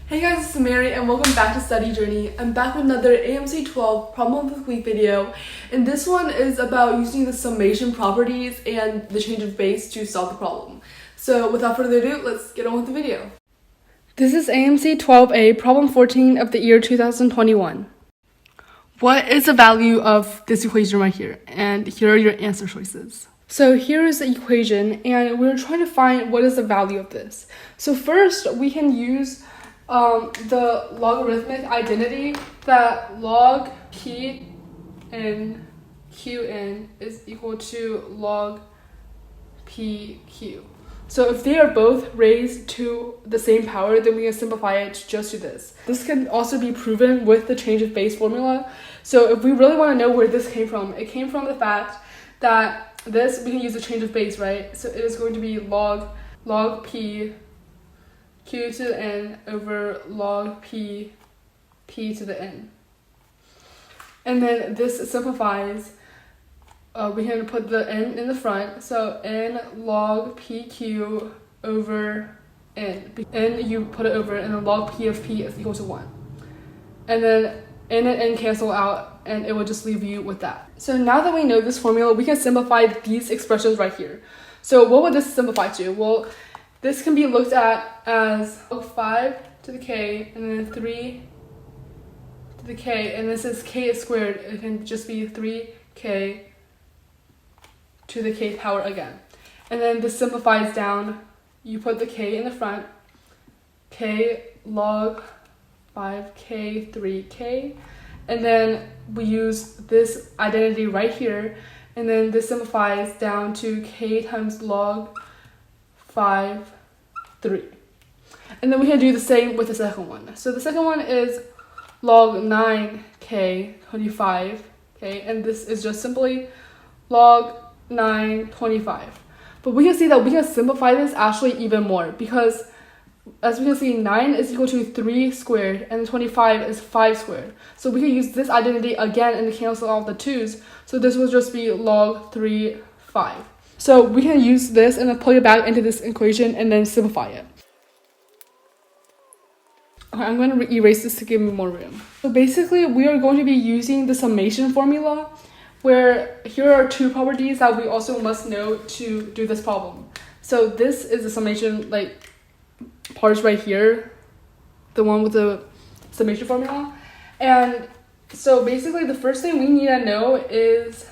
Hey guys, it's Mary and welcome back to Study Journey. I'm back with another AMC 12 problem of the week video, and this one is about using the summation properties and the change of base to solve the problem. So without further ado, let's get on with the video. This is AMC 12A, problem 14 of the year 2021. What is the value of this equation right here? And here are your answer choices. So here is the equation, and we're trying to find what is the value of this. So first, we can use the logarithmic identity that log p in qn is equal to log pq. So if they are both raised to the same power, then we can simplify it to just do this. This can also be proven with the change of base formula. So if we really want to know where this came from, it came from the fact that this, we can use the change of base, right? So it is going to be log p q to the n over log p to the n. And then this simplifies, we can put the n in the front, so n log pq over n. N you put it over, and then log p of p is equal to 1. And then n and n cancel out, and it will just leave you with that. So now that we know this formula, we can simplify these expressions right here. So what would this simplify to? Well, this can be looked at as 5 to the k and then 3 to the k, and this is k is squared. It can just be 3k to the k power again. And then this simplifies down. You put the k in the front, k log 5k 3k, and then we use this identity right here, and then this simplifies down to k times log 5, 3. And then we can do the same with the second one. So the second one is log 9k 25k, and this is just simply log 9 25. But we can see that we can simplify this actually even more, because as we can see, 9 is equal to 3 squared and 25 is 5 squared. So we can use this identity again and cancel out the 2's. So this will just be log 3 5. So we can use this and then plug it back into this equation and then simplify it. Okay, I'm going to erase this to give me more room. So basically, we are going to be using the summation formula, where here are two properties that we also must know to do this problem. So this is the summation parts right here, the one with the summation formula. And so basically, the first thing we need to know is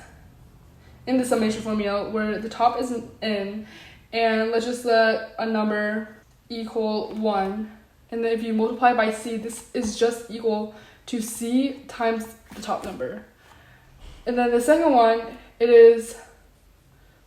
in the summation formula where the top is an n, and let's just let a number equal 1, and then if you multiply by c, this is just equal to c times the top number. And then the second one, it is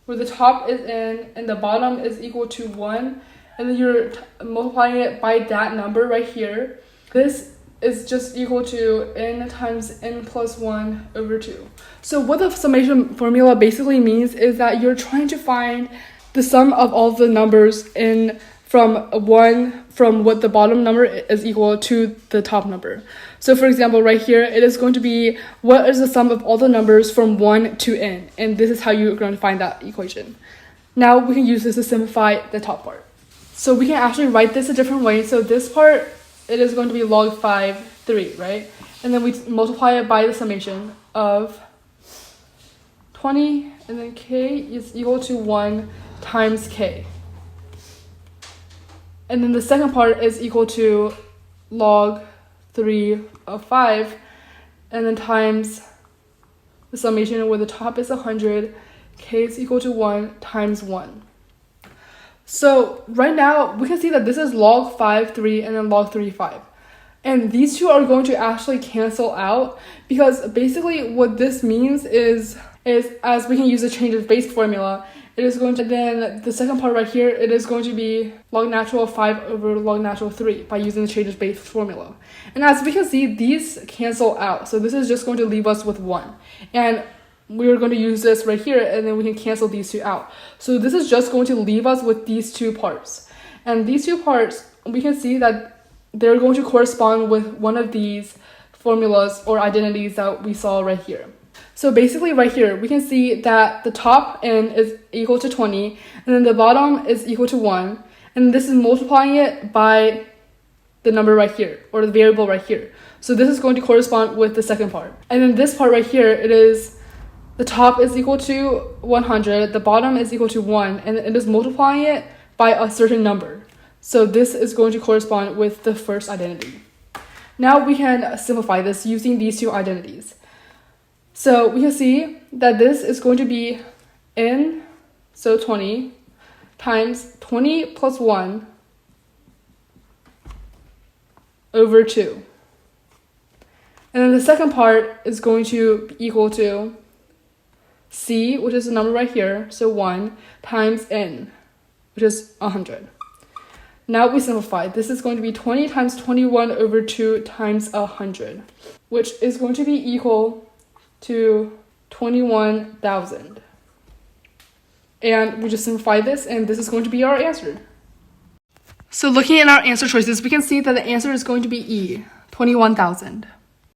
where the top is n and the bottom is equal to 1, and then you're multiplying it by that number right here. This is just equal to n times n plus 1 over 2. So what the summation formula basically means is that you're trying to find the sum of all the numbers from what the bottom number is equal to the top number. So for example, right here, it is going to be what is the sum of all the numbers from 1 to n, and this is how you're going to find that equation. Now we can use this to simplify the top part. So we can actually write this a different way. So this part, it is going to be log 5, 3, right? And then we multiply it by the summation of 20, and then k is equal to 1 times k. And then the second part is equal to log 3 of 5, and then times the summation where the top is 100, k is equal to 1 times 1. So right now, we can see that this is log 5, 3, and then log 3, 5. And these two are going to actually cancel out, because basically what this means is as we can use the change of base formula, it is going to, then the second part right here, it is going to be log natural 5 over log natural 3 by using the change of base formula. And as we can see, these cancel out. So this is just going to leave us with 1. And we're going to use this right here, and then we can cancel these two out. So this is just going to leave us with these two parts. And these two parts, we can see that they're going to correspond with one of these formulas or identities that we saw right here. So basically right here, we can see that the top n is equal to 20, and then the bottom is equal to 1. And this is multiplying it by the number right here, or the variable right here. So this is going to correspond with the second part. And then this part right here, it is the top is equal to 100, the bottom is equal to 1, and it is multiplying it by a certain number. So this is going to correspond with the first identity. Now we can simplify this using these two identities. So we can see that this is going to be n, so 20, times 20 plus 1 over 2. And then the second part is going to be equal to c, which is the number right here, so 1, times n, which is 100. Now we simplify. This is going to be 20 times 21 over 2 times 100, which is going to be equal to 21,000. And we just simplify this, and this is going to be our answer. So looking at our answer choices, we can see that the answer is going to be E, 21,000.